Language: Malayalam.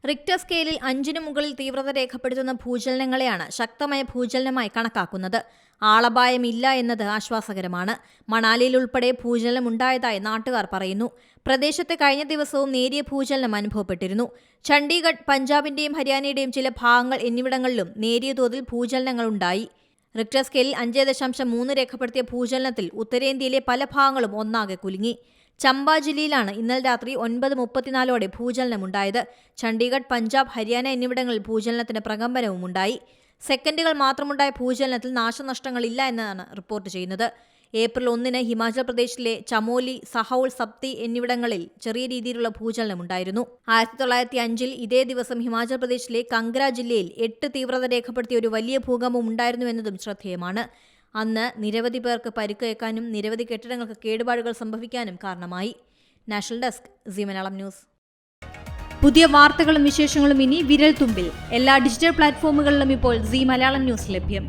റിക്ടർ സ്കെയിലിൽ 5-ന് മുകളിൽ തീവ്രത രേഖപ്പെടുത്തുന്ന ഭൂചലനങ്ങളെയാണ് ശക്തമായ ഭൂചലനമായി കണക്കാക്കുന്നത്. ആളപായമില്ല എന്നത് ആശ്വാസകരമാണ്. മണാലിയിൽ ഉൾപ്പെടെ ഭൂചലനം ഉണ്ടായതായി നാട്ടുകാർ പറയുന്നു. പ്രദേശത്ത് കഴിഞ്ഞ ദിവസവും നേരിയ ഭൂചലനം അനുഭവപ്പെട്ടിരുന്നു. ചണ്ഡീഗഡ്, പഞ്ചാബിന്റെയും ഹരിയാനയുടെയും ചില ഭാഗങ്ങൾ എന്നിവിടങ്ങളിലും നേരിയ തോതിൽ ഭൂചലനങ്ങൾ ഉണ്ടായി. റിക്ടർ സ്കെയിലിൽ 5.3 രേഖപ്പെടുത്തിയ ഭൂചലനത്തിൽ ഉത്തരേന്ത്യയിലെ പല ഭാഗങ്ങളും ഒന്നാകെ കുലുങ്ങി. ചമ്പ ജില്ലയിലാണ് ഇന്നലെ രാത്രി 9:34 ഭൂചലനമുണ്ടായത്. ചണ്ഡീഗഡ്, പഞ്ചാബ്, ഹരിയാന എന്നിവിടങ്ങളിൽ ഭൂചലനത്തിന് പ്രകമ്പനവും ഉണ്ടായി. സെക്കൻഡുകൾ മാത്രമുണ്ടായ ഭൂചലനത്തിൽ നാശനഷ്ടങ്ങളില്ല എന്നാണ് റിപ്പോർട്ട് ചെയ്യുന്നത്. ഏപ്രിൽ 1-ന് ഹിമാചൽ പ്രദേശിലെ ചമോലി, സഹൗൾ, സപ്തി എന്നിവിടങ്ങളിൽ ചെറിയ രീതിയിലുള്ള ഭൂചലനമുണ്ടായിരുന്നു. 1905-ൽ ഇതേ ദിവസം ഹിമാചൽ പ്രദേശിലെ കംഗ്ര ജില്ലയിൽ 8 തീവ്രത രേഖപ്പെടുത്തിയ ഒരു വലിയ ഭൂകമ്പം ഉണ്ടായിരുന്നുവെന്നതും ശ്രദ്ധേയമാണ്. അന്ന് നിരവധി പേർക്ക് പരിക്കേൽക്കാനും നിരവധി കെട്ടിടങ്ങൾക്ക് കേടുപാടുകൾ സംഭവിക്കാനും കാരണമായി. National desk, Zee Malayalam news. പുതിയ വാർത്തകളും വിശേഷങ്ങളും ഇനി വിരൽ തുമ്പിൽ. എല്ലാ ഡിജിറ്റൽ പ്ലാറ്റ്ഫോമുകളിലും ഇപ്പോൾ സീ മലയാളം ന്യൂസ് ലഭ്യം.